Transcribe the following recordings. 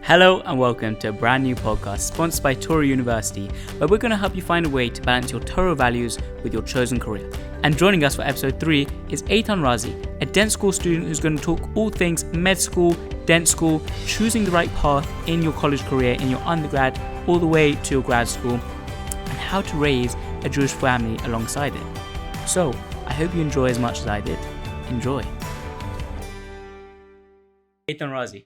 Hello and welcome to a brand new podcast sponsored by Touro University, where we're going to help you find a way to balance your Touro values with your chosen career. And joining us for episode 3 is Ethan Razi, a dent school student who's going to talk all things med school, dent school, choosing the right path in your college career, in your undergrad, all the way to your grad school, and how to raise a Jewish family alongside it. So, I hope you enjoy as much as I did. Enjoy. Ethan Razi,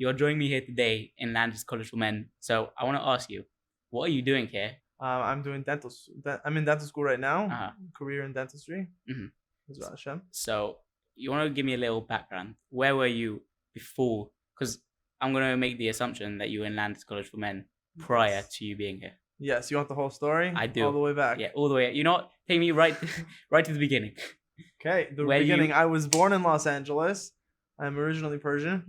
you're joining me here today in Landers College for Men. So I want to ask you, what are you doing here? I'm doing I'm in dental school right now. Uh-huh. Career in dentistry. Mm-hmm. So you want to give me a little background? Where were you before? Because I'm going to make the assumption that you were in Landers College for Men prior to you being here. Yes, you want the whole story? I do. All the way back? Yeah, all the way. You know what? Take me right to the beginning. Okay, beginning. I was born in Los Angeles. I'm originally Persian.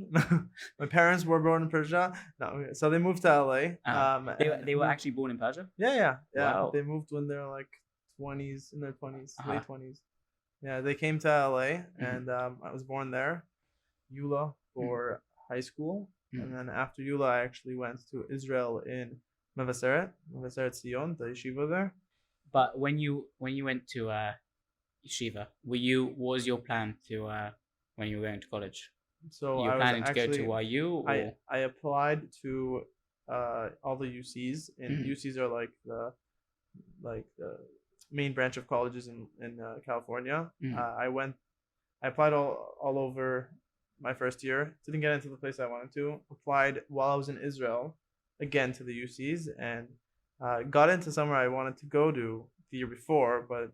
My parents were born in Persia. No, so they moved to LA. They were actually born in Persia? Yeah. Wow. They moved when they were like 20s, in their 20s, late 20s. Yeah, they came to LA, and I was born there, Eula, for high school. And then after Eula, I actually went to Israel in Mevaseret Zion, the yeshiva there. But when you went to yeshiva, what was your plan to when you were going to college? So you were planning to go to YU? Or? I applied to all the UCs, and UCs are like the main branch of colleges in California. I applied all over my first year. Didn't get into the place I wanted to. Applied while I was in Israel again to the UCs, and got into somewhere I wanted to go to the year before, but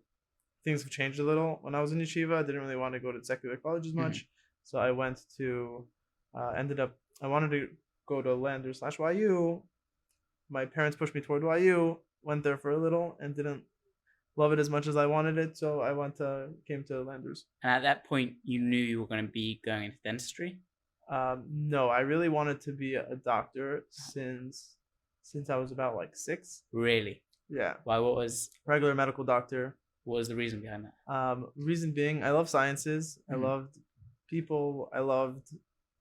things have changed a little. When I was in yeshiva, I didn't really want to go to secular college as much. So I went to, I wanted to go to Landers/YU. My parents pushed me toward YU, went there for a little and didn't love it as much as I wanted it. So I came to Landers. And at that point, you knew you were going to be going into dentistry? No, I really wanted to be a doctor since I was about like 6. Really? Yeah. Why? What was regular medical doctor? What was the reason behind that? Reason being, I love sciences. I loved people. I loved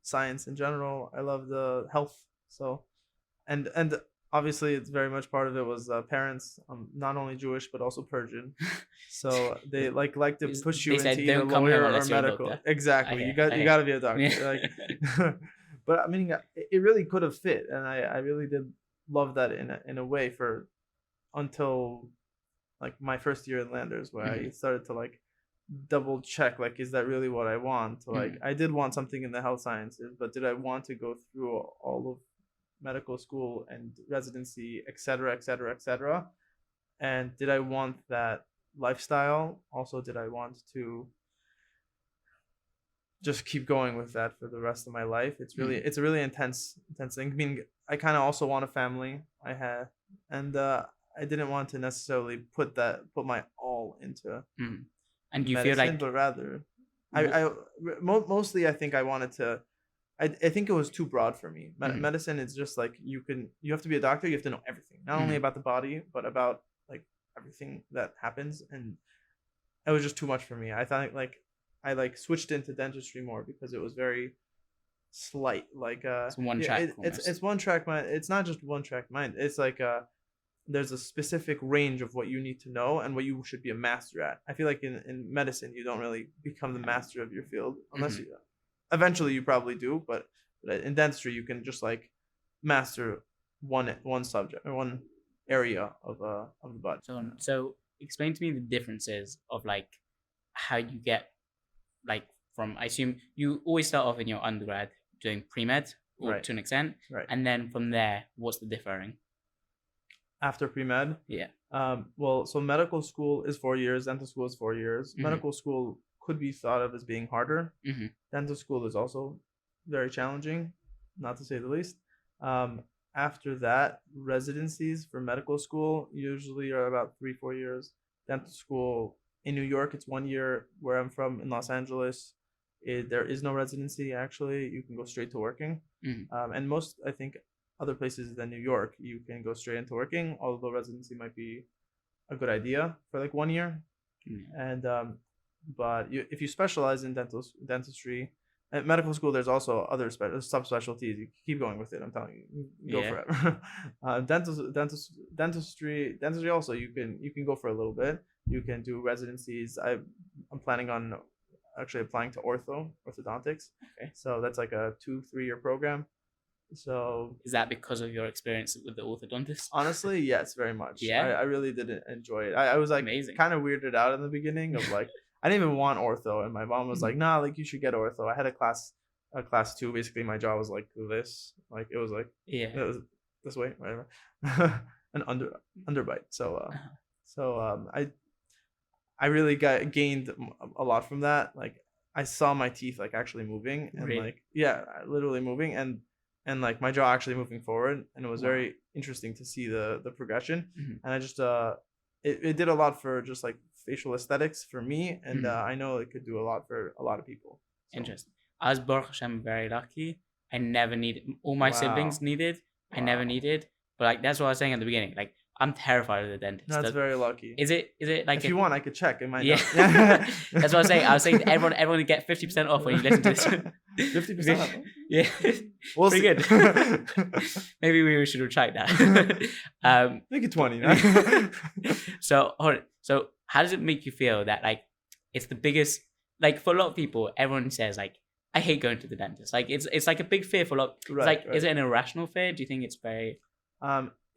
science in general. I loved health. So, and obviously, it's very much part of it was parents. Not only Jewish but also Persian. So they like to push you into either lawyer or medical. Exactly. Okay, you got to be a doctor. But I mean, it really could have fit, and I really did love that in a way until like my first year in Landers, where I started to like double check, like, is that really what I want? Like, I did want something in the health sciences, but did I want to go through all of medical school and residency, et cetera? And did I want that lifestyle? Also, did I want to just keep going with that for the rest of my life? It's a really intense thing. I mean, I kind of also want a family. I didn't want to necessarily put my all into and you medicine, feel like, but rather, mostly I think I wanted to. I think it was too broad for me. Medicine is just like you have to be a doctor. You have to know everything, not only about the body, but about like everything that happens, and it was just too much for me. I thought like I switched into dentistry more because it was very slight. Like it's one track. It's one track mind. It's not just one track mind. It's like there's a specific range of what you need to know and what you should be a master at. I feel like in medicine, you don't really become the master of your field unless eventually you probably do, but in dentistry, you can just like master one subject or one area of the body. So explain to me the differences of like how you get like from, I assume you always start off in your undergrad doing pre-med or to an extent. Right. And then from there, what's the differing? After pre-med? Yeah. Well, so medical school is 4 years, dental school is 4 years. Medical school could be thought of as being harder. Dental school is also very challenging, not to say the least. After that, residencies for medical school usually are about 3-4 years. Dental school in New York, it's 1 year. Where I'm from in Los Angeles, there is no residency, actually. You can go straight to working. And most, I think, other places than New York, you can go straight into working, although residency might be a good idea for like 1 year. And but if you specialize in dentistry at medical school, there's also other subspecialties. You keep going with it. I'm telling you, go forever. Dentistry also you can go for a little bit. You can do residencies. I'm planning on actually applying to orthodontics. Okay. So that's like a 2-3 year program. So is that because of your experience with the orthodontist? Honestly, yes, very much. Yeah, I really did enjoy it. I was like kind of weirded out in the beginning of like I didn't even want ortho, and my mom was like, "Nah, like you should get ortho." I had a class 2. Basically, my jaw was like this, like it was like it was this way, whatever, an underbite. So I really gained a lot from that. Like I saw my teeth like actually moving and like literally moving and like my jaw actually moving forward, and it was very interesting to see the progression. And I just it did a lot for just like facial aesthetics for me, and I know it could do a lot for a lot of people. So. Interesting. I was Baruch Hashem very lucky. I never needed all my siblings needed. I never needed, but like that's what I was saying at the beginning. Like I'm terrified of the dentist. That's very lucky. Is it like if you want, I could check. It might. Yeah. That's what I was saying. I was saying to everyone to get 50% off when you listen to this. 50% off. Yeah. We'll pretty good. Maybe we should retract that. Make it 20. So hold on. So how does it make you feel that like it's the biggest, like for a lot of people, everyone says like I hate going to the dentist. Like it's like a big fear for a lot. Right. Is it an irrational fear? Do you think it's very?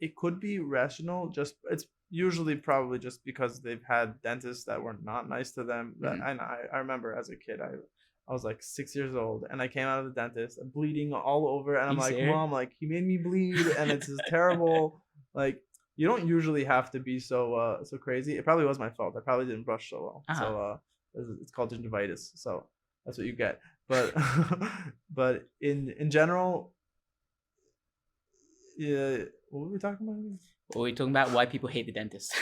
It could be rational. Just it's usually probably just because they've had dentists that were not nice to them. And I remember as a kid, I was like 6 years old, and I came out of the dentist bleeding all over, and I'm like, Mom, like he made me bleed, and it's just terrible. Like you don't usually have to be so crazy. It probably was my fault. I probably didn't brush so well. So it's called gingivitis. So that's what you get. But but in general, yeah. What were we talking about? Or we're talking about why people hate the dentist.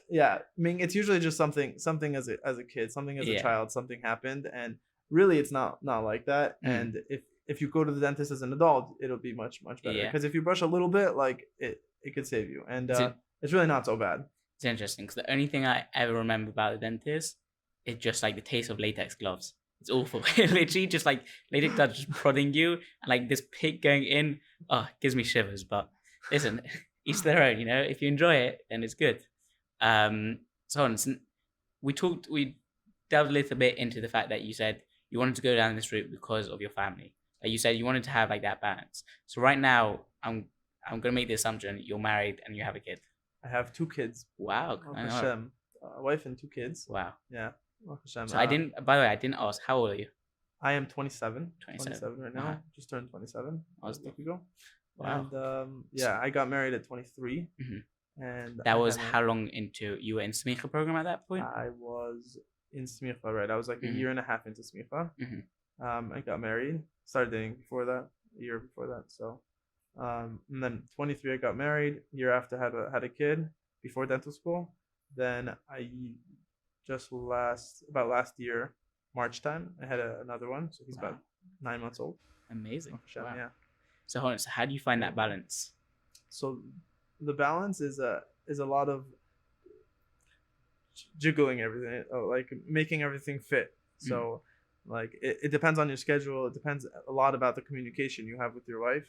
Yeah. I mean, it's usually just something as a kid, something as a child, something happened, and really, it's not like that. And if you go to the dentist as an adult, it'll be much better. Because if you brush a little bit, like it could save you, and it's really not so bad. It's interesting because the only thing I ever remember about the dentist is just like the taste of latex gloves. It's awful. Literally, just like latex gloves just prodding you, and like this pig going in. Oh, it gives me shivers, but. Listen, each their own, you know. If you enjoy it, then it's good. So we delved a little bit into the fact that you said you wanted to go down this route because of your family. Like you said, you wanted to have like that balance. So right now, I'm gonna make the assumption you're married and you have a kid. I have 2 kids. Wow. A wife and 2 kids. Wow. Yeah. So by the way, I didn't ask. How old are you? I am 27. 27 right now. Just turned 27 a week ago. Wow. And I got married at 23. And that was how long into you were in semicha program at that point? I was in semicha, right? I was like a year and a half into semicha. I got married, started dating before that, a year before that. So, and then 23, I got married. Year after, had a kid before dental school. Then I just last year, March time, I had another one. So he's about 9 months old. Amazing. Wow. Yeah. So how do you find that balance? So the balance is a lot of jiggling everything, like making everything fit. So like it depends on your schedule. It depends a lot about the communication you have with your wife.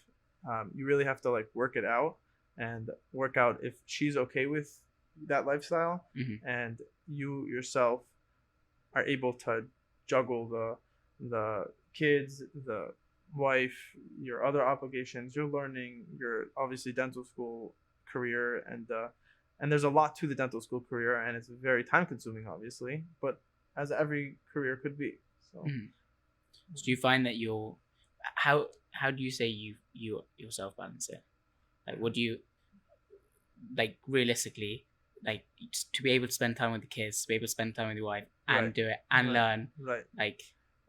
You really have to like work it out and work out if she's okay with that lifestyle, and you yourself are able to juggle the kids, the wife, your other obligations, your learning, your obviously dental school career, and there's a lot to the dental school career, and it's very time consuming, obviously, but as every career could be. So do you find that how do you say you yourself balance it? Like what do you like realistically, like to be able to spend time with the kids, to be able to spend time with your wife and do it and learn, like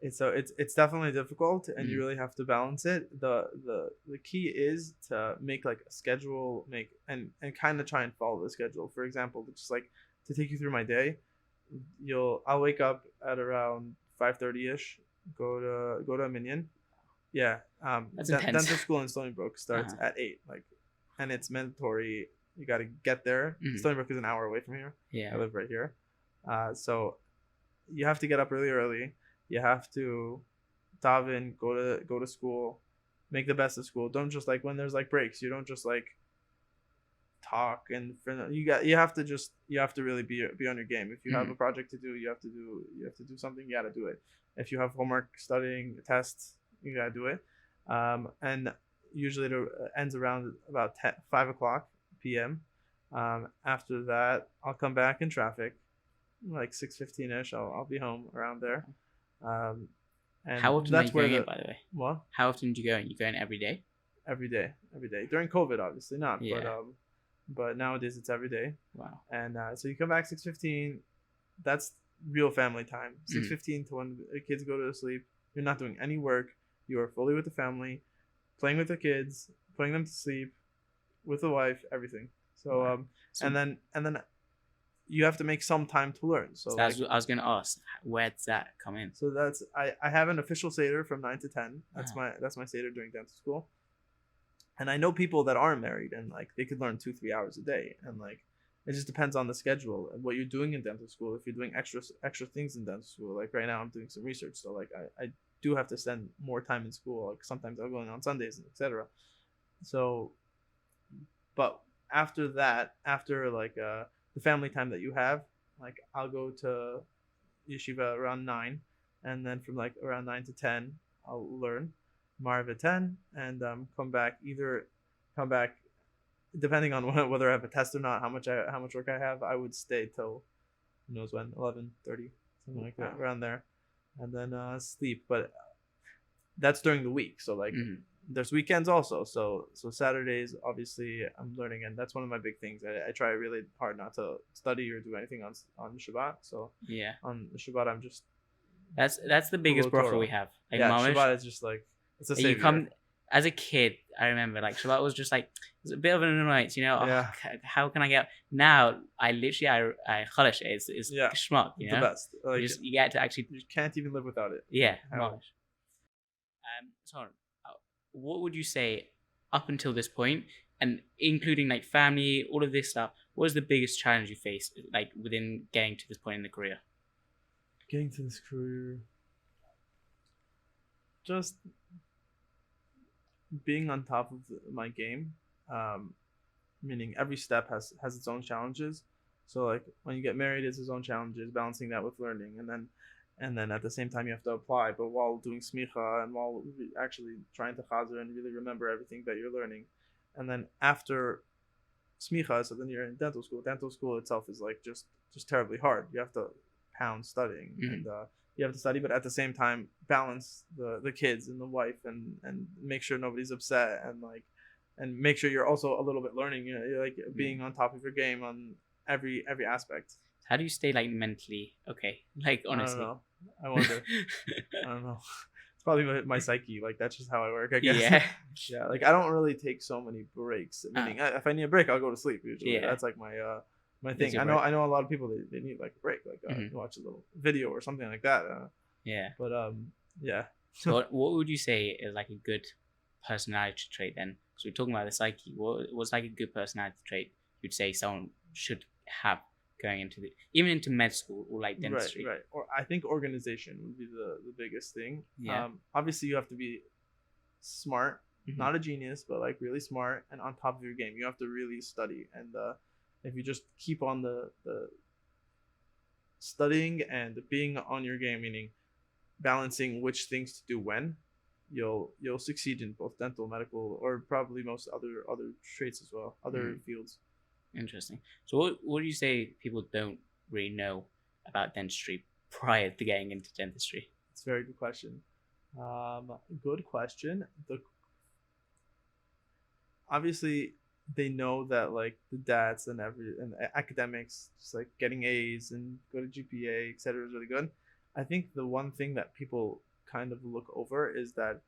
it's definitely difficult, and you really have to balance it. The key is to make like a schedule, and kind of try and follow the schedule. For example, just like to take you through my day, I'll wake up at around 5:30ish, go to a minyan. Yeah. That's intense. Dental school in Stonybrook starts at 8, and it's mandatory. You got to get there. Stonybrook is an hour away from here. Yeah. I live right here. So you have to get up really early. You have to daven, go to school, make the best of school. Don't just like when there's like breaks, you don't just like talk and you have to really be on your game. If you have a project to do, you have to do something. You got to do it. If you have homework, studying, tests, you got to do it. And usually it ends around about 5 o'clock p.m. After that, I'll come back in traffic, like 6:15ish. I'll be home around there. And how often that's are you where going in, by the way? What? How often do you go in? You go in every day? Every day. During COVID, obviously not, Yeah. but nowadays it's every day. Wow. And so you come back 6:15. That's real family time. 6:15 to when the kids go to sleep. You're not doing any work. You are fully with the family, playing with the kids, putting them to sleep, with the wife, everything. So Wow. and then you have to make some time to learn. So I was going to ask, where does that come in? So that's I have an official seder from 9 to 10. That's my seder during dental school. And I know people that aren't married and like they could learn 2-3 hours a day, and like it just depends on the schedule and what you're doing in dental school. If you're doing extra things in dental school, like right now I'm doing some research, so like I do have to spend more time in school. Like sometimes I'll go in on Sundays and etc. So, but after that, after like the family time that you have, like I'll go to yeshiva around 9, and then from like around 9 to 10 I'll learn Marv at 10, and come back depending on whether I have a test or not, how much work I have. I would stay till who knows when, 11:30, something like that, around there, and then sleep. But that's during the week, so like there's weekends also. So Saturdays obviously I'm learning, and that's one of my big things. I try really hard not to study or do anything on Shabbat. So yeah, on Shabbat I'm just that's the biggest bracha we have. Like Shabbat is just like it's a savior. You come as a kid. I remember like Shabbat was just like it's a bit of an annoyance, Yeah. How can I get now? I literally I chalish it. It's schmuck, you know? The best. Like, you get to actually you can't even live without it. Yeah. So what would you say up until this point, and including like family, all of this stuff? What was the biggest challenge you faced, like within getting to this point in the career? Getting to this career, just being on top of my game, meaning every step has its own challenges. So like when you get married, it's its own challenges, balancing that with learning, and then at the same time you have to apply, but while doing smicha and while actually trying to chazer and really remember everything that you're learning. And then after smicha, so then you're in dental school. Dental school itself is like just terribly hard. You have to pound studying, and you have to study, but at the same time balance the kids and the wife, and make sure nobody's upset, and make sure you're also a little bit learning. You know, you're like being on top of your game on every aspect. How do you stay like mentally okay? Like honestly, I don't know. I wonder. I don't know. It's probably my psyche. Like that's just how I work, I guess. Yeah. Yeah. Like I don't really take so many breaks. Meaning, if I need a break, I'll go to sleep. Usually, that's like my thing. I know a lot of people they need like a break, like watch a little video or something like that. Yeah. But yeah. So what would you say is like a good personality trait then? Because we're talking about the psyche. What's like a good personality trait you'd say someone should have going into med school or like dentistry? Right. Or I think organization would be the biggest thing. Yeah. Obviously you have to be smart, not a genius, but like really smart and on top of your game. You have to really study, and if you just keep on the studying and being on your game, meaning balancing which things to do when, you'll succeed in both dental, medical, or probably most other traits as well, other fields. Interesting. So what do you say people don't really know about dentistry prior to getting into dentistry? It's a very good question. Good question. Obviously they know that like the DATs and academics, just like getting A's and good at GPA, etc. is really good. I think the one thing that people kind of look over is that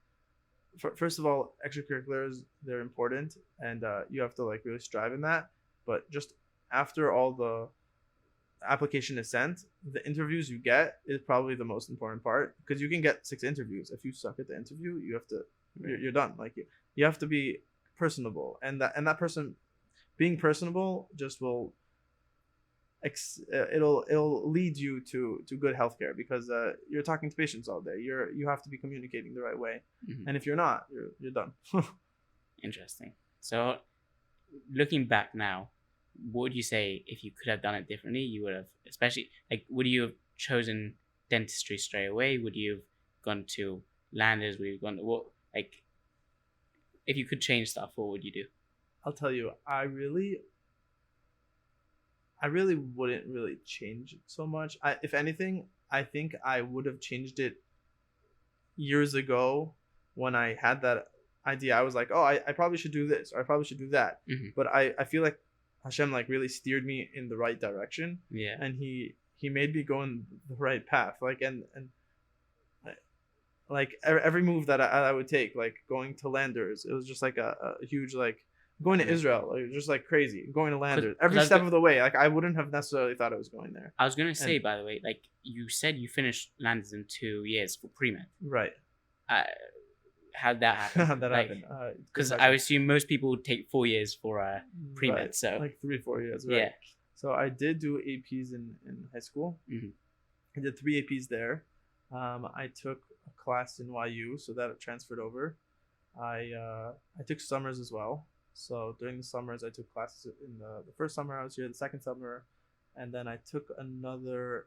first of all, extracurriculars, they're important, and you have to like really strive in that. But just after all the application is sent, the interviews you get is probably the most important part, because you can get 6 interviews. If you suck at the interview, you're done. Like you have to be personable, and that person being personable just will it'll lead you to good healthcare because you're talking to patients all day. You have to be communicating the right way, and if you're not, you're done. Interesting. So, looking back now, what would you say if you could have done it differently? You would have, especially like, would you have chosen dentistry straight away? Would you have gone to Landers? Would you have gone to what? Like, if you could change stuff, what would you do? I'll tell you, I really wouldn't really change it so much. If anything, I think I would have changed it years ago when I had that idea. I was like, oh, I probably should do this or I probably should do that. But I feel like Hashem like really steered me in the right direction. Yeah. And he made me go in the right path. Like and like every move that I would take, like going to Landers, it was just like a huge like going to Israel, like just like crazy. Going to Landers every step of the way. Like I wouldn't have necessarily thought I was going there. I was gonna say, by the way, like you said, you finished Landers in 2 years for pre-med. Right. How'd that happen? How'd that happen? Because I assume most people would take 4 years for pre-med, right. so like 3-4 years. Right? Yeah. So I did do APs in high school. I did 3 APs there. I took a class in YU, so that transferred over. I took summers as well. So during the summers, I took classes in the first summer I was here, the second summer, and then I took another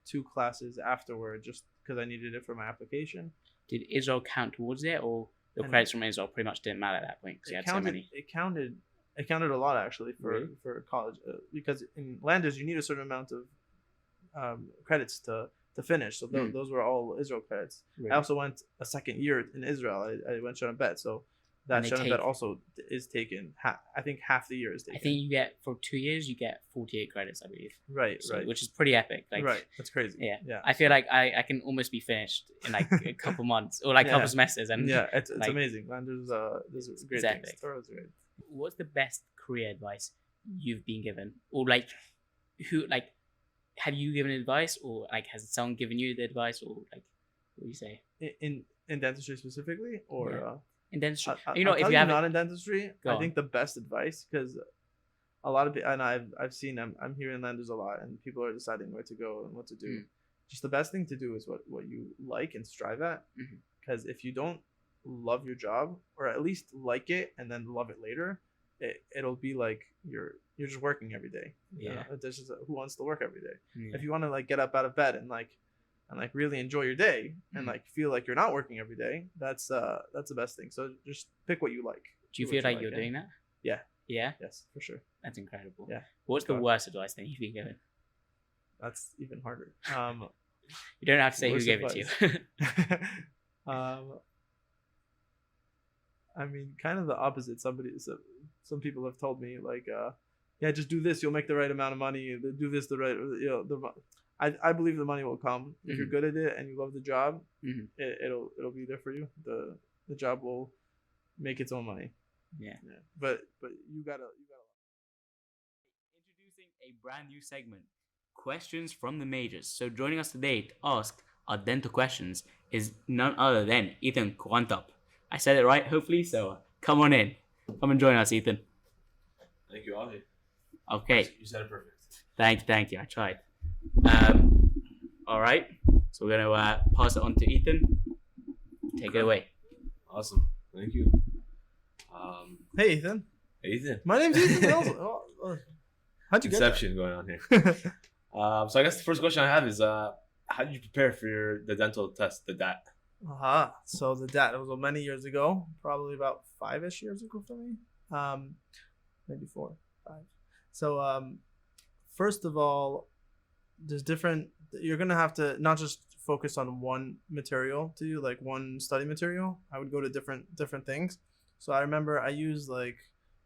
2 classes afterward just because I needed it for my application. Did Israel count towards it, or your credits from Israel pretty much didn't matter at that point because you had so many? It counted a lot actually for college because in Landers you need a certain amount of credits to finish. So those were all Israel credits. Really? I also went a second year in Israel. I went Shana Bet, so that Shana Bet also is taken. I think half the year is taken. I think you get for 2 years you get 48 credits, I believe. Right, so, right. Which is pretty epic. Like, right, that's crazy. Yeah. I feel like I can almost be finished in like a couple months or like a couple semesters, and it's like, amazing. Landers there's great things. Toro's great. What's the best career advice you've been given, or like who like? Have you given advice, or like has someone given you the advice, or like what do you say in dentistry specifically, or in dentistry? If you're not in dentistry, I think the best advice, because a lot of people, and I've seen I'm hearing Landers a lot, and people are deciding where to go and what to do. Just the best thing to do is what you like and strive at, because if you don't love your job, or at least like it and then love it later, it'll be like you're just working every day. This is who wants to work every day. If you want to like get up out of bed and like really enjoy your day and like feel like you're not working every day, that's the best thing. So just pick what you like. Do you feel like you're doing that? Yeah Yes, for sure. That's incredible. What's the worst advice then you've been given? That's even harder. You don't have to say who gave it to you. I mean, kind of the opposite. Some people have told me like, just do this, you'll make the right amount of money. Do this the right, I believe the money will come if you're good at it and you love the job. It'll be there for you. The job will make its own money. But you gotta. Introducing a brand new segment, questions from the majors. So joining us today to ask our dental questions is none other than Ethan Razi. I said it right, hopefully, so come on in. Come and join us, Ethan. Thank you, Avi. Okay. You said it perfect. Thank you. I tried. All right. So we're going to pass it on to Ethan. Take it away. Awesome. Thank you. Hey, Ethan. Hey, Ethan. My name's Ethan. How'd you Inception get that? going on here. So I guess the first question I have is, how did you prepare for the dental test, the DAT? So the DAT, it was many years ago, probably about 5-ish years ago for me. Maybe 4, 5. So first of all, you're gonna have to not just focus on one material to do, like one study material. I would go to different things. So I remember I used like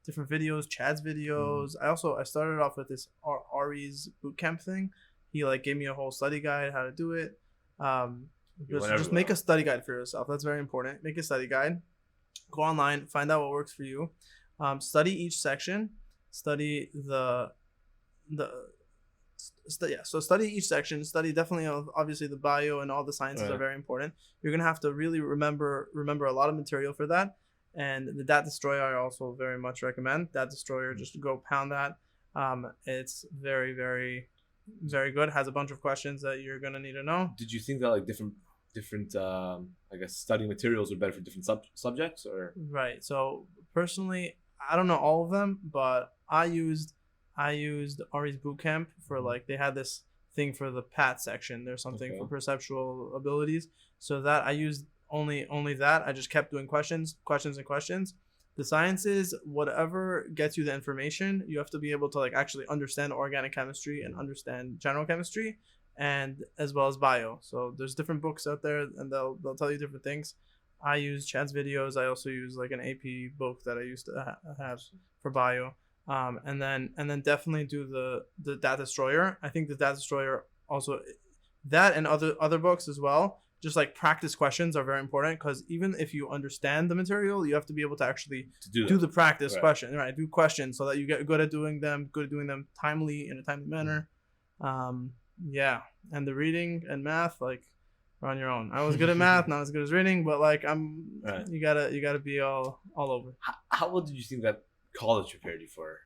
different videos, Chad's videos. I started off with this Ari's bootcamp thing. He like gave me a whole study guide how to do it. Just make a study guide for yourself. That's very important. Make a study guide. Go online, find out what works for you. Study each section. Study study each section. Study definitely, obviously the bio and all the sciences are very important. You're gonna have to really remember a lot of material for that. And the DAT Destroyer I also very much recommend. DAT Destroyer, just go pound that. It's very, very, very good. It has a bunch of questions that you're gonna need to know. Did you think that like different I guess study materials are better for different subjects or? Right. So personally, I don't know all of them, but I used Ari's bootcamp for like they had this thing for the PAT section. There's something for Okay. perceptual abilities. So that I used only that. I just kept doing questions, questions, and questions. The sciences, whatever gets you the information, you have to be able to like actually understand organic chemistry and understand general chemistry, and as well as bio. So there's different books out there, and they'll tell you different things. I use Chad's videos. I also use like an AP book that I used to have for bio. And then definitely do the Data Destroyer. I think the Data Destroyer also, that and other books as well. Just like practice questions are very important, because even if you understand the material, you have to be able to actually To do do that. the practice Right. question, right? Do questions so that you get good at doing them, timely in a timely manner. Yeah, and the reading and math, like, are on your own. I was good at math, not as good as reading, but like Right. you gotta be all over. How well did you think that college prepared you for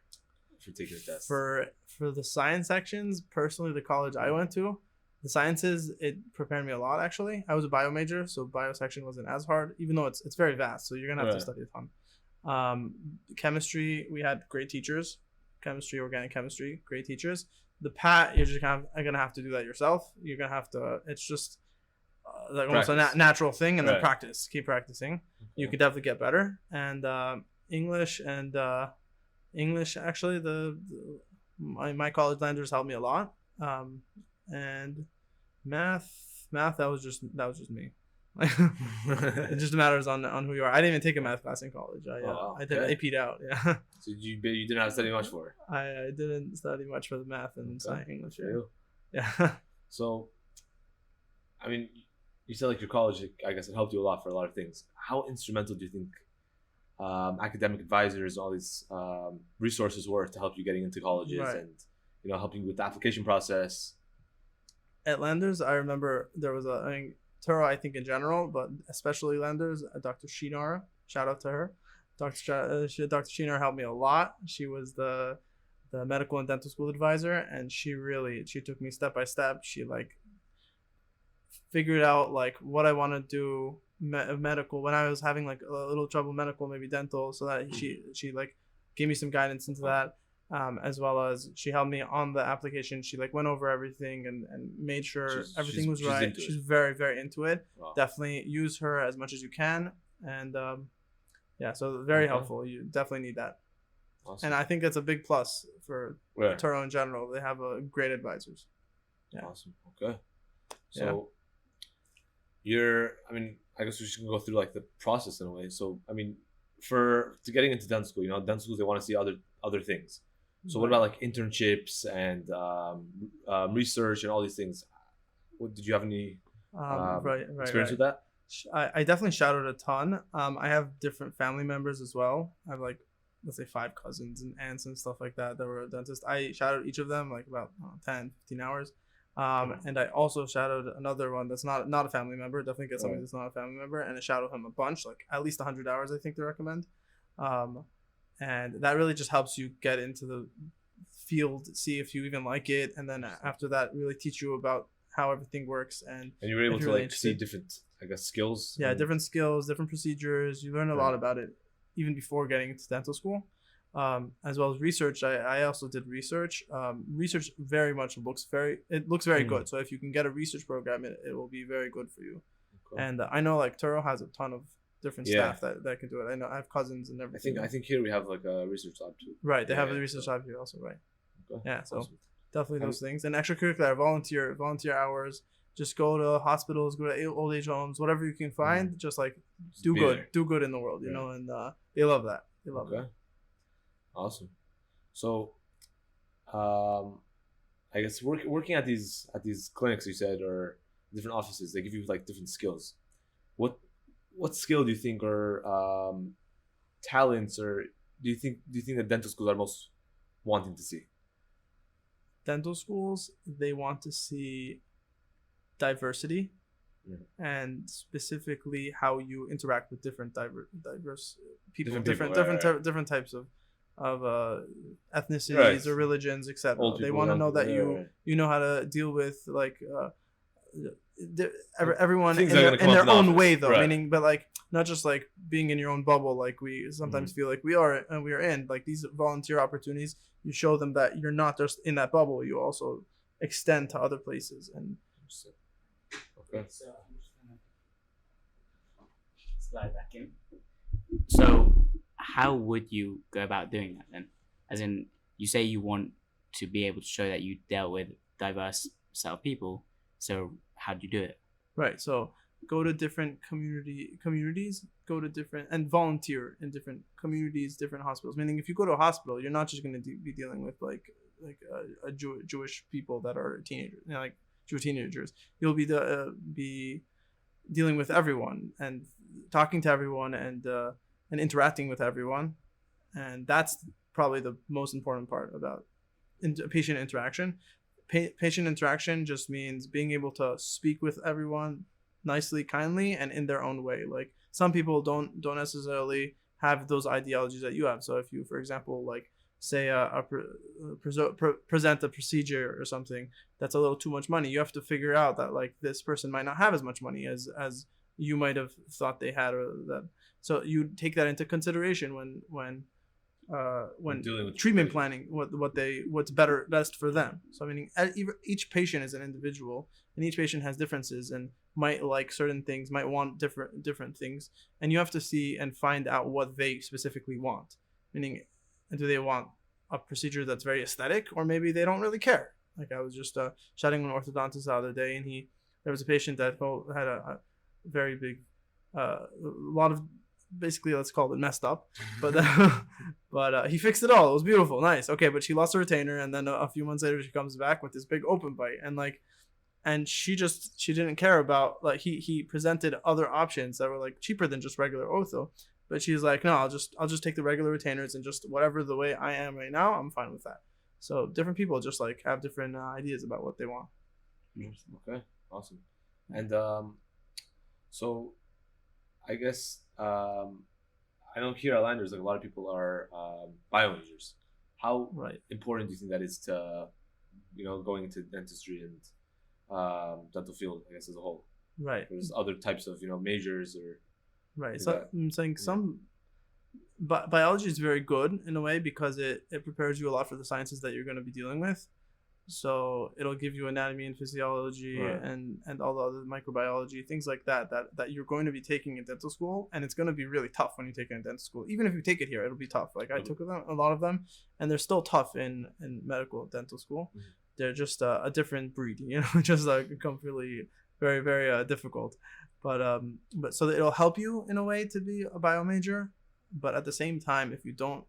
taking the test? For the science sections, personally, the college I went to, the sciences, it prepared me a lot. Actually, I was a bio major, so bio section wasn't as hard, even though it's very vast, so you're gonna have to Right. study a ton. Chemistry, we had great teachers. Chemistry, organic chemistry, great teachers. The PAT, you're just gonna have to do that yourself. You're gonna have to. It's just like almost a Practice. natural thing, and then Right. practice. Keep practicing. You could definitely get better. And English and English, actually, my college landers helped me a lot. And math, that was just me. It just matters on who you are. I didn't even take a math class in college. wow. I did Okay. AP'd out. Yeah, So you didn't have to study much for it. I didn't study much for the math and science English. Cool. Yeah. So, I mean, you said like your college, I guess it helped you a lot for a lot of things. How instrumental do you think academic advisors, all these resources were to help you getting into colleges Right. and helping you with the application process? At Landers, I remember there was Turo, I think in general, but especially Landers, Dr. Shinar, shout out to her. Dr. Shinar helped me a lot. She was the medical and dental school advisor, and she took me step by step. She like figured out like what I want to do medical when I was having like a little trouble medical, maybe dental, so that she like gave me some guidance into that. As well as she helped me on the application. She like went over everything and made sure everything was she's right. into it. She's very, very into it. Wow. Definitely use her as much as you can. And yeah, so very Okay. helpful. You definitely need that. Awesome. And I think that's a big plus for Right. Turo in general. They have great advisors. Yeah. Awesome. Okay. So I mean, I guess we should go through like the process in a way. So, I mean, to getting into dental school, dental schools, they want to see other things. So what about like internships and research and all these things? Did you have any experience with that? I definitely shadowed a ton. I have different family members as well. I have like, let's say 5 cousins and aunts and stuff like that were dentists. I shadowed each of them like about 10, 15 hours. And I also shadowed another one that's not a family member. Definitely get somebody that's not a family member, and I shadowed him a bunch, like at least 100 hours, I think they recommend. And that really just helps you get into the field, see if you even like it, and then after that, really teach you about how everything works. And you were able to really like see different, I guess, skills. Yeah, different skills, different procedures. You learn a lot about it even before getting into dental school. As well as research. I also did research. Research very much looks very good. So if you can get a research program, it will be very good for you. Okay. And I know like Turo has a ton of different staff that can do it. I know I have cousins and everything. I think here we have like a research lab too. Right, they have a research lab here also, right? Okay. Yeah, so awesome. Definitely those things. And extracurricular, volunteer hours. Just go to hospitals, go to old age homes, whatever you can find. Just like do good in the world, you know. And they love that. They love it. Awesome. So, I guess working at these clinics, you said, or different offices, they give you like different skills. What skill do you think, or talents, or do you think that dental schools are most wanting to see? Dental schools, they want to see diversity, and specifically how you interact with different diverse people, different types of ethnicities Right. or religions, etc. Old They people, want to young know that people, right. you know how to deal with like everyone Things in that are their, gonna come in up their in the own office. way though, Right. meaning but like not just like being in your own bubble like we sometimes feel like we are and we are in. Like these volunteer opportunities, you show them that you're not just in that bubble, you also extend to other places. And Okay. So I'm just gonna slide back in. So how would you go about doing that then? As in, you say you want to be able to show that you dealt with diverse set of people. So how do you do it? right, so go to different communities, go to different and volunteer in different communities, different hospitals. Meaning, if you go to a hospital, you're not just going to be dealing with like Jewish people that are teenagers, you know, like Jewish teenagers. You'll be dealing with everyone and talking to everyone and interacting with everyone, and that's probably the most important part about patient interaction. Patient interaction just means being able to speak with everyone nicely, kindly, and in their own way. Like some people don't necessarily have those ideologies that you have. So if you, for example, like say present a procedure or something that's a little too much money, you have to figure out that like this person might not have as much money as you might have thought they had, or that. So you take that into consideration when Dealing with treatment planning what's best for them. So I mean, each patient is an individual, and each patient has differences and might like certain things, might want different things, and you have to see and find out what they specifically want. Meaning, do they want a procedure that's very aesthetic, or maybe they don't really care? Like I was just chatting with an orthodontist the other day, and there was a patient that had a very big, a lot of, basically let's call it messed up, but but he fixed it all. It was beautiful, nice. Okay, but she lost a retainer, and then a few months later she comes back with this big open bite, and she didn't care about, like, he presented other options that were like cheaper than just regular ortho, but she's like, no, I'll just take the regular retainers and just whatever the way I am right now, I'm fine with that. So different people just like have different ideas about what they want. Okay, awesome. And so I guess I know here at Landers, like a lot of people are bio majors. How important do you think that is to, going into dentistry and dental field, I guess, as a whole? Right. There's other types of majors or. Right. So I'm saying some biology is very good in a way because it prepares you a lot for the sciences that you're going to be dealing with. So it'll give you anatomy and physiology and all the other microbiology, things like that you're going to be taking in dental school, and it's going to be really tough when you take it in dental school. Even if you take it here, it'll be tough. Like I took a lot of them, and they're still tough in medical dental school. Mm-hmm. They're just a different breed, just like become really very, very difficult. But so it'll help you in a way to be a bio major. But at the same time, if you don't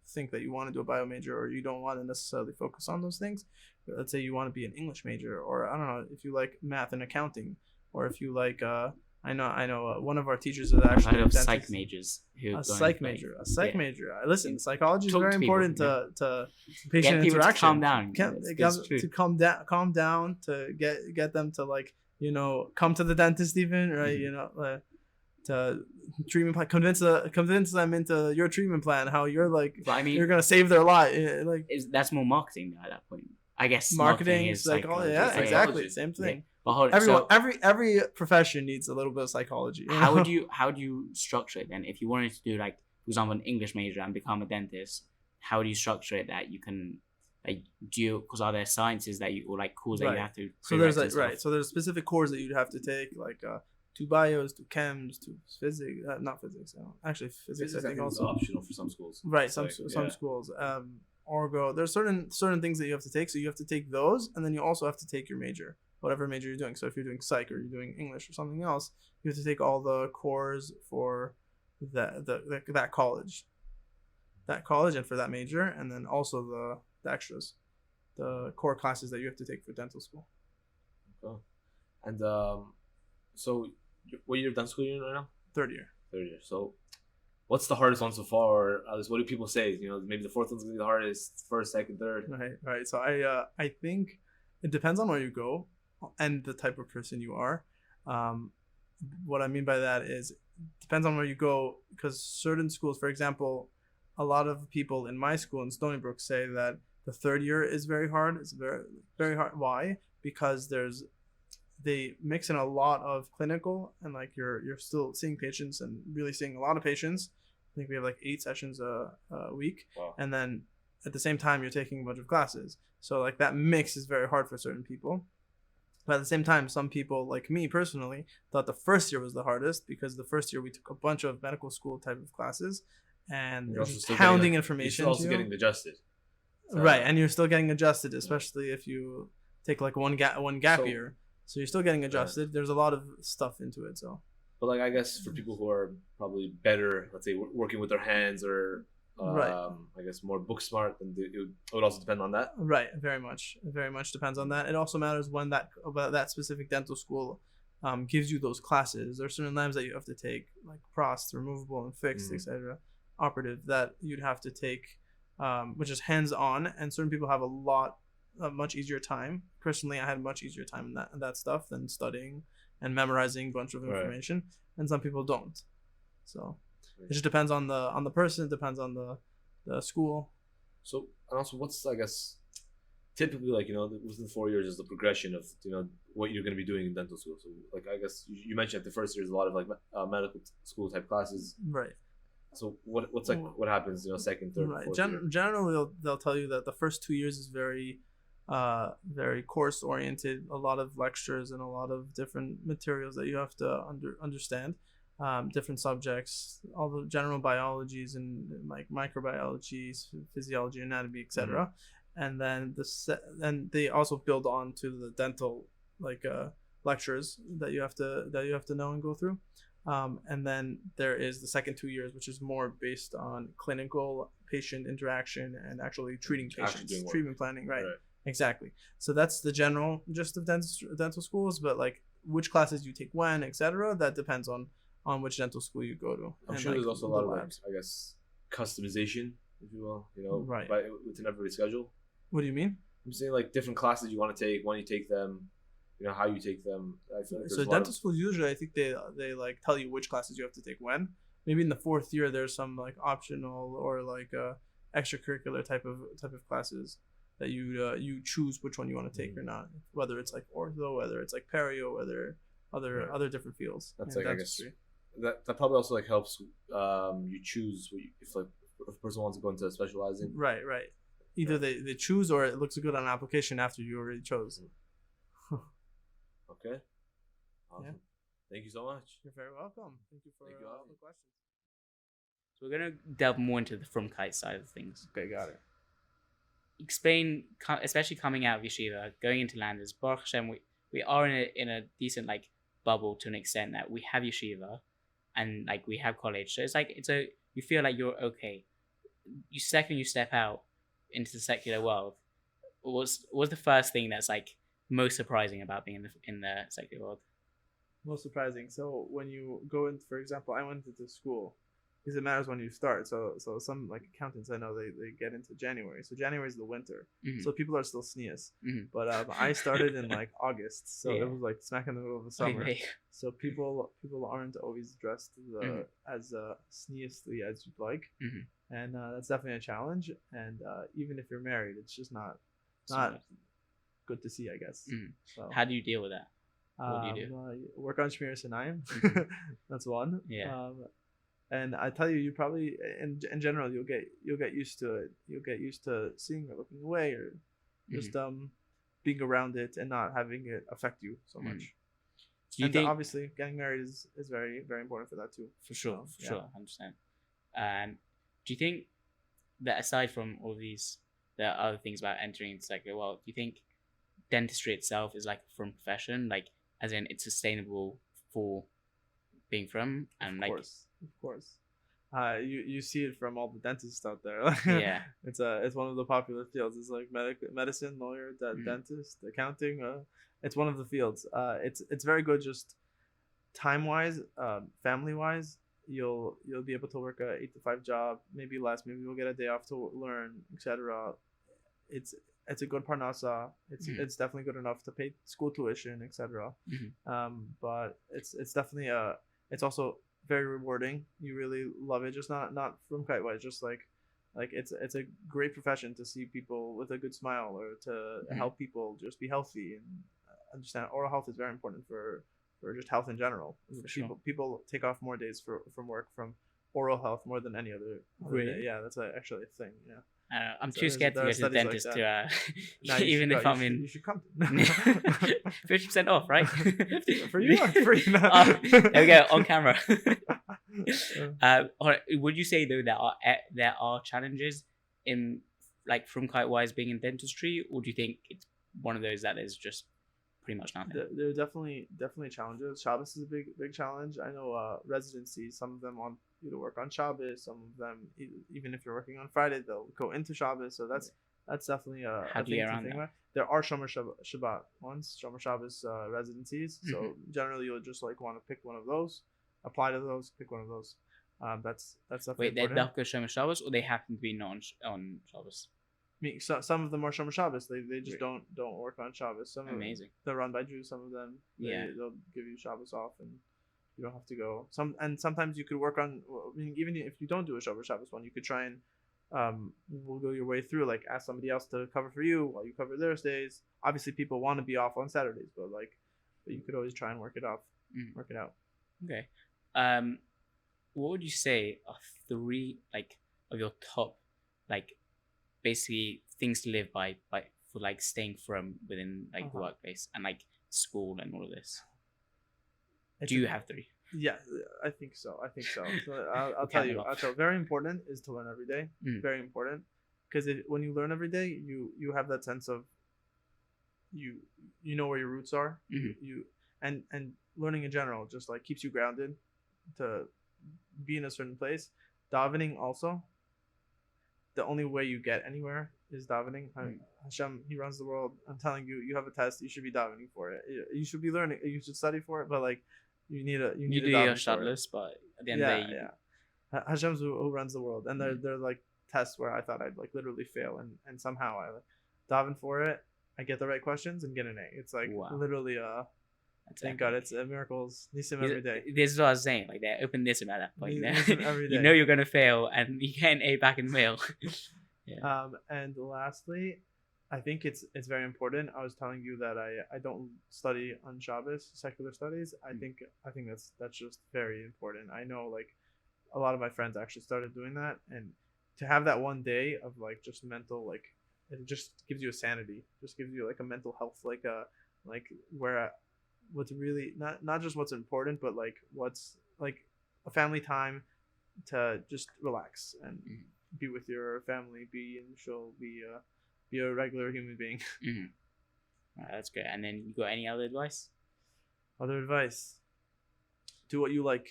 think that you want to do a bio major, or you don't want to necessarily focus on those things, let's say you want to be an English major, or I don't know, if you like math and accounting, or if you like I know one of our teachers is actually a psych majors. A psych major. Listen, psychology is very important to patient people interaction. To calm down, to get them to like come to the dentist even, right? Mm-hmm. To treatment plan, convince them into your treatment plan, how you're like, you're gonna save their life. Like that's more marketing at that point, I guess. Marketing is psychology. Yeah, exactly, same thing. Yeah. But every profession needs a little bit of psychology. How do you structure it then? If you wanted to do, like, for example, an English major and become a dentist, how do you structure it that you can, like, because are there sciences that you, or like courses that you have to? So there's so there's specific courses that you'd have to take, like 2 bios, 2 chems, 2 physics, not physics. Actually, physics I think also optional for some schools. Right, some schools. Orgo. There's certain things that you have to take. So you have to take those, and then you also have to take your major, whatever major you're doing. So if you're doing psych or you're doing English or something else, you have to take all the cores for that college, and for that major, and then also the extras, the core classes that you have to take for dental school. Okay. And so what year of dental school are you in right now? Third year. So what's the hardest one so far, or at least what do people say? Maybe the fourth one's gonna be the hardest, first, second, third. Right. So I think it depends on where you go and the type of person you are. What I mean by that is it depends on where you go, because certain schools, for example, a lot of people in my school in Stony Brook say that the third year is very hard. It's very, very hard. Why? Because they mix in a lot of clinical, and like you're still seeing patients and really seeing a lot of patients. I think we have like 8 sessions a week. Wow. And then at the same time you're taking a bunch of classes. So like that mix is very hard for certain people. But at the same time, some people like me personally thought the first year was the hardest, because the first year we took a bunch of medical school type of classes, and You're just also still pounding getting, information. You're also to you. getting adjusted. Right, and you're still getting adjusted, especially if you take like one gap So- year. So you're still getting adjusted. There's a lot of stuff into it. So But like, I guess for people who are probably better, let's say working with their hands, or Right. I guess more book smart, then it would also depend on that. right, very much depends on that. It also matters when that specific dental school gives you those classes. There are certain labs that you have to take, like prost, removable and fixed, Mhm. etc. Operative, that you'd have to take, which is hands on, and certain people have a much easier time. Personally, I had a much easier time in that stuff than studying and memorizing a bunch of Right. information, and some people don't. So it just depends on the person. It depends on the school. So, and also, what's, I guess, typically, like, within 4 years is the progression of, what you're going to be doing in dental school. So, like, I guess you mentioned the first year is a lot of like medical school type classes. Right. So what happens, second, third, Right. fourth year? Generally, they'll tell you that the first 2 years is very, very course oriented. A lot of lectures and a lot of different materials that you have to understand. Different subjects, all the general biologies and like microbiology, physiology, anatomy, etc. And then and they also build on to the dental like lectures that you have to know and go through. And then there is the second 2 years, which is more based on clinical patient interaction and actually treating patients, treatment planning, right? Exactly. So that's the general gist of dental schools. But like which classes you take when, etc., that depends on which dental school you go to. I'm sure there's also a lot of, like, I guess, customization, if you will, right, within everybody's schedule. What do you mean? I'm saying like different classes you want to take, when you take them, how you take them. I feel like so dental schools usually, I think they like tell you which classes you have to take when. Maybe in the 4th year there's some like optional or like extracurricular type of classes that you choose which one you want to take or not. Whether it's like ortho, whether it's like perio, whether other different fields. That's like dentistry. I guess that probably also like helps you choose if a person wants to go into specializing. Right. Either they choose, or it looks good on an application after you already chose. Okay. Awesome. Yeah. Thank you so much. You're very welcome. Thank you for all the questions. So we're gonna delve more into the from kite side of things. Okay, got it. Explain, especially coming out of yeshiva, going into Landers. Baruch Hashem, we are in a decent like bubble to an extent that we have yeshiva, and like we have college. So it's like you feel like you're okay. You step out into the secular world. What's the first thing that's like most surprising about being in the secular world? Most surprising. So when you go in, for example, I went into school, because it matters when you start. So some like accountants I know, they get into January. So January is the winter. Mm-hmm. So people are still sneeze. Mm-hmm. But I started in like August, so it was like smack in the middle of the summer. Okay. So people aren't always dressed as sneezely as you'd like, and that's definitely a challenge. And even if you're married, it's just not good to see, I guess. So, how do you deal with that? What do you do? Work on Shmir Sinayim. That's one. Yeah. And I tell you, you probably in general you'll get used to it. You'll get used to seeing or looking away, or just being around it and not having it affect you so much. Do you think obviously getting married is very, very important for that too? For sure, sure, 100%. Do you think that aside from all these, there are other things about entering into secular world? Do you think dentistry itself is like from profession, like as in it's sustainable for being from, and of course. You see it from all the dentists out there. Yeah, it's one of the popular fields. It's like medicine, lawyer, dentist, accounting. It's one of the fields. It's very good. Just time wise, family wise, you'll be able to work a 8 to 5 job, maybe less. Maybe you'll get a day off to learn, etc. It's a good parnasa. It's definitely good enough to pay school tuition, etc. But it's definitely it's also very rewarding. You really love it. Just not from kite wise, just like Like it's a great profession to see people with a good smile or to help people just be healthy and understand oral health is very important for just health in general. Sure. People take off more days from work from oral health more than any other Really? day. Yeah, that's actually a thing. Yeah. I'm So too scared to there go are to the studies like dentist that. to Nah, you even should if go. I'm in You should come. 50% off, right? For you, it's free. Oh, there we go, on camera. All right, would you say though there are challenges in like from kite-wise being in dentistry, or do you think it's one of those that is just pretty much nothing? There are definitely challenges. Shabbos is a big challenge. I know residencies. Some of them want you to work on Shabbos. Some of them, even if you're working on Friday, they'll go into Shabbos. So that's definitely How a do you thing get to around think that? about. There are Shomer Shabbat ones, Shomer Shabbos residencies. So generally, you'll just like want to pick one of those, apply to those, pick one of those. That's definitely Wait, they're important. Darko Shomer Shabbos, or they happen to be not on Shabbos? I mean, some of them are Shomer Shabbos. They just don't work on Shabbos. Some of them, Amazing. they're run by Jews. Some of them they'll give you Shabbos off and you don't have to go. Sometimes you could work on. I mean, even if you don't do a Shomer Shabbos one, you could try and we'll go your way through. Like ask somebody else to cover for you while you cover their days. Obviously, people want to be off on Saturdays, but you could always try and work it off, work it out. Okay. What would you say are three like of your top like basically things to live by for like staying firm within like the workplace and like school and all of this? Do you have three? Yeah, I think so. So I'll tell you. Very important is to learn every day. Very important, because when you learn every day, you have that sense of you know where your roots are. You and learning in general just like keeps you grounded to be in a certain place. Davening also. The only way you get anywhere is davening. Hashem, He runs the world. I'm telling you, you have a test. You should be davening for it. You should be learning. You should study for it. But like, you do your shadless, but at the end of the day, Hashem's who runs the world, and they're like tests where I thought I'd like literally fail, and somehow I like daven for it. I get the right questions and get an A. It's like literally thank God, it's miracles. Nisim every day. This is what I was saying. Like they open Nisim at that point. Every day. You know you're gonna fail, and you get an A back in the mail. And lastly, I think it's very important. I was telling you that I don't study on Shabbos, secular studies. I think that's just very important. I know like a lot of my friends actually started doing that, and to have that one day of like just mental like it just gives you a sanity, just gives you like a mental health, like where what's really not just what's important, but like what's like a family time to just relax and be with your family, be in shul, be a regular human being. That's great. And then you got any other advice? Other advice: do what you like.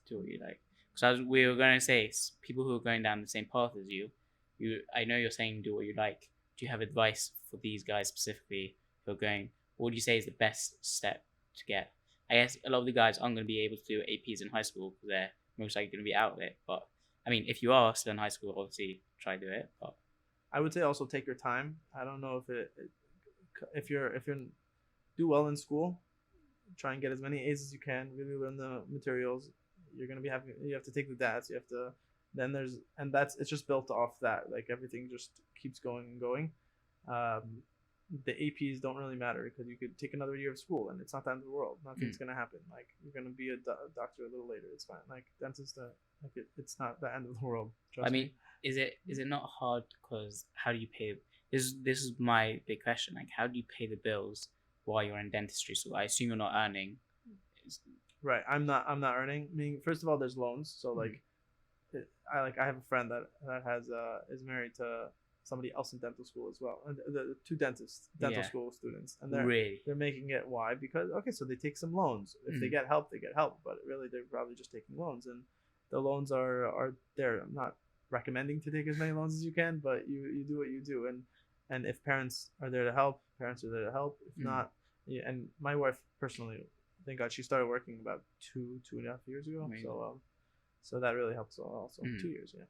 Do what you like. Because we were going to say people who are going down the same path as you. I know you're saying do what you like. Do you have advice for these guys specifically who are going? What would you say is the best step to get? I guess a lot of the guys aren't going to be able to do APs in high school because they're most likely going to be out of it. But I mean, if you are still in high school, obviously try to do it. But I would say also take your time. I don't know if you're do well in school, try and get as many A's as you can. Really learn the materials. You're gonna be having. You have to take the DATs. You have to. Then it's just built off that. Like everything just keeps going and going. The APs don't really matter because you could take another year of school and it's not the end of the world. Nothing's gonna happen. Like you're gonna be a doctor a little later. It's fine. Like dentist, it's not the end of the world. I mean, is it not hard? Because how do you pay? This is my big question. Like, how do you pay the bills while you're in dentistry? So I assume you're not earning. Right. I'm not earning. I mean, first of all, there's loans. So like, I have a friend that has is married to somebody else in dental school as well, and the two dental school students, and they're making it. Why? Because so they take some loans. If they get help, they get help, but really they're probably just taking loans, and the loans are there. I'm not recommending to take as many loans as you can, but you do what you do, and if parents are there to help, parents are there to help. If not, and my wife personally, thank God, she started working about 2.5 years ago. Amazing. So that really helps also. 2 years, yeah.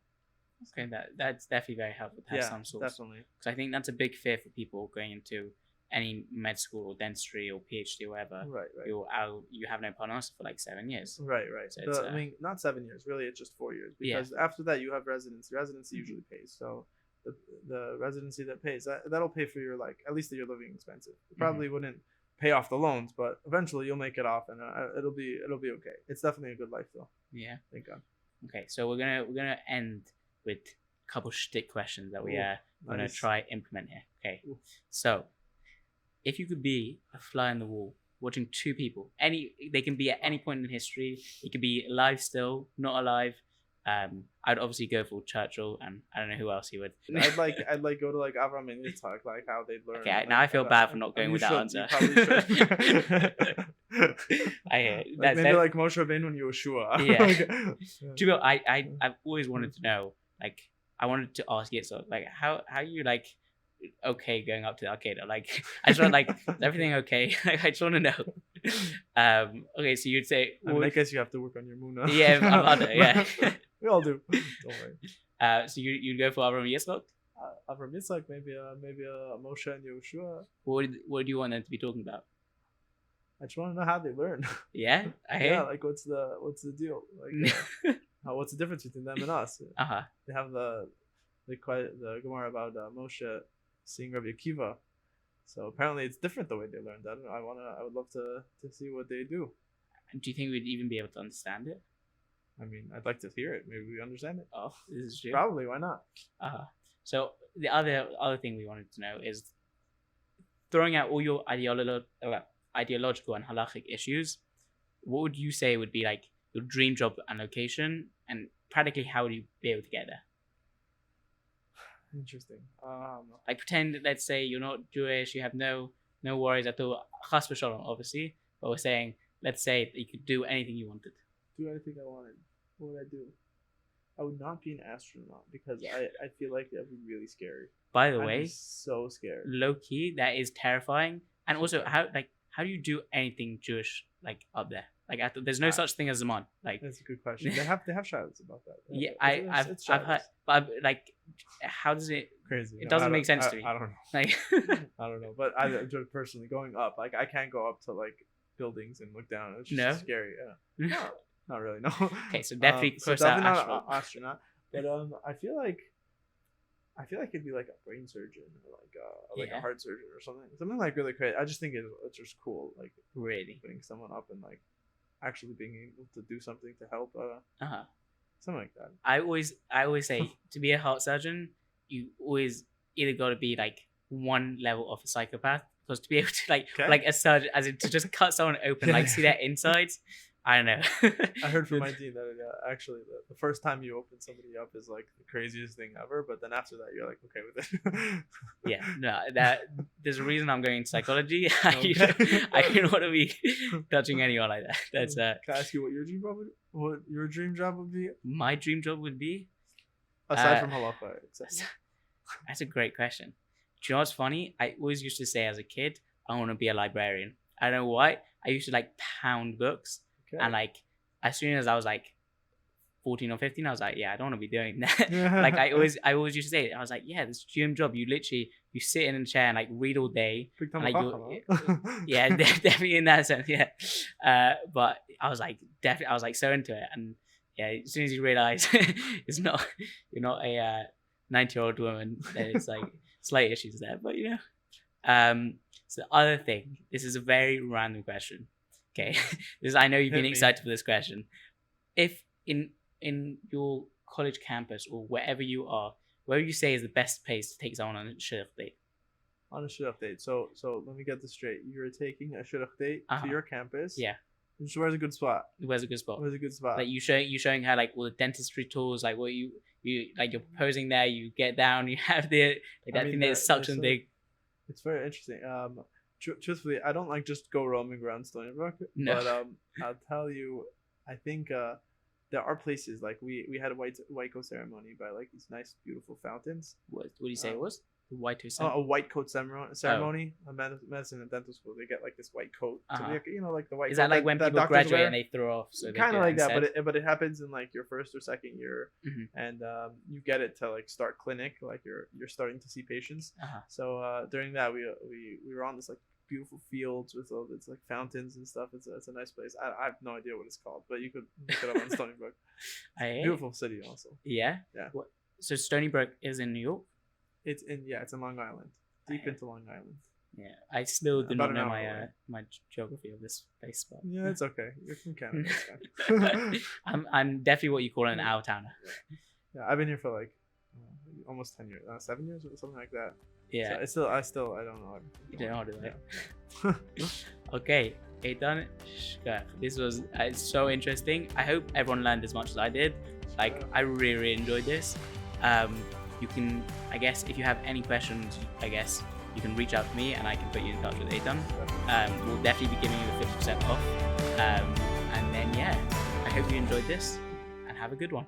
Okay, that's definitely very helpful to have some sort. Definitely. Because I think that's a big fear for people going into any med school or dentistry or PhD or whatever, Right. you have no panos for like 7 years. Right. So it's, I mean, not 7 years. Really, it's just 4 years because after that you have residency. Residency usually pays. So the residency that pays that'll pay for your like at least your living expenses. It probably wouldn't pay off the loans, but eventually you'll make it off, and it'll be okay. It's definitely a good life though. Yeah. Thank God. Okay, so we're gonna end with a couple shtick questions that we're gonna nice. try implement here. Okay, Ooh. so if you could be a fly on the wall watching two people, they can be at any point in history. It could be alive still, not alive. I'd obviously go for Churchill, and I don't know who else he would. I'd like go to like Avram and Yitzhak, like how they learn. Okay, like, now I feel bad for not going with that answer. I hear it. Like maybe like Moshe Rabbeinu and Yeshua. Yeah. I've always wanted to know, like, I wanted to ask Yitzhak, like, how you like okay going up to the arcade? Like, I just want like is everything okay? Like, I just want to know. Okay, so you'd say, I guess you have to work on your Muna. Yeah, I'm other, yeah. We all do. Don't worry. So you'd go for Avram Yitzhak? Avram Yitzhak, maybe Moshe and Yeshua. What do you want them to be talking about? I just want to know how they learn. Yeah, I hear. Yeah, like what's the deal? Like, what's the difference between them and us? They have the Gemara about Moshe seeing Rabbi Akiva. So apparently it's different the way they learned that. I would love to see what they do. Do you think we'd even be able to understand it? I mean, I'd like to hear it. Maybe we understand it. Oh, this is true. Probably. Why not? So the other thing we wanted to know is, throwing out all your ideological and halachic issues, what would you say would be like your dream job and location, and practically how would you be able to get there? Interesting. Like, pretend, let's say you're not Jewish, you have no worries at all. Chas v'shalom, obviously, but we're saying, let's say that you could do anything you wanted. Do anything I wanted. What would I do? I would not be an astronaut because I feel like that would be really scary. By the I'd way, be so scared. Low key, that is terrifying. And also, how do you do anything Jewish like up there? Like, there's no such thing as Zaman. Like, that's a good question. They have shilas about that. Yeah, I've heard, but like, how does it? Crazy. It doesn't make sense to me. I don't know. Like, I don't know. But I just personally going up, like I can't go up to like buildings and look down. It's just scary. Yeah. No, not really. No. Okay, so definitely not an astronaut. But I feel like it'd be like a brain surgeon or like a heart surgeon or something like really crazy. I just think it's just cool, like really putting someone up and like actually being able to do something to help. Something like that. I always say to be a heart surgeon, you always either got to be like one level of a psychopath, because to be able to like a surgeon, as in to just cut someone open, like see their insides. I don't know. I heard from my dean that actually the first time you open somebody up is like the craziest thing ever, but then after that you're like okay with it. Yeah, no, there's a reason I'm going into psychology. I don't want to be touching anyone like that. That's Can I ask you what your dream job would be? My dream job would be, aside from halacha. That's a great question. Do you know what's funny? I always used to say as a kid, I want to be a librarian. I don't know why. I used to like pound books. Okay. And like, as soon as I was like 14 or 15, I was like, yeah, I don't want to be doing that. Like I always used to say it. I was like, yeah, this dream job, you sit in a chair and like read all day. Like, yeah, definitely in that sense, yeah. But I was like, so into it, and yeah, as soon as you realize you're not a 90-year-old woman, then it's like slight issues there. But you know, so the other thing, this is a very random question. Okay, I know you've been excited for this question. If in your college campus or wherever you are, where would you say is the best place to take someone on a shidduch date? On a shidduch date. So let me get this straight. You're taking a shidduch date to your campus. Yeah. Where's a good spot? Where's a good spot? Like you showing her like all the dentistry tools, like what you like you're proposing there. You get down. You have the thing that is suction big. It's very interesting. Truthfully, I don't like just go roaming around Stonybrook. No. But I'll tell you, I think there are places like we had a white coat ceremony by like these nice beautiful fountains. What do you say it was? The white house. A white coat ceremony. Medicine and dental school, they get like this white coat. To be, you know, like the white. Is coat that like when people doctors graduate wear? and they throw off? So Kind of like that, but it happens in like your first or second year, Mm-hmm. and you get it to like start clinic, like you're starting to see patients. So during that we were on this like beautiful fields with all it's like fountains and stuff. It's a nice place. I have no idea what it's called, but you could look it up on Stonybrook. Beautiful city also. Yeah. Yeah. What? So Stonybrook is in New York. It's in Long Island, deep into Long Island. Yeah, I still do About not an know hour my geography of this place, but Yeah, it's okay. You're from Canada. It's fine. I'm definitely what you call an out towner. Yeah, I've been here for like almost 10 years, 7 years or something like that. Yeah, So I don't know. you don't know how to do that. Okay, Ethan, this was so interesting. I hope everyone learned as much as I did. Like, I really enjoyed this. You can, I guess, if you have any questions, I guess you can reach out to me and I can put you in touch with Ethan. We'll definitely be giving you the 50% off. And then, yeah, I hope you enjoyed this and have a good one.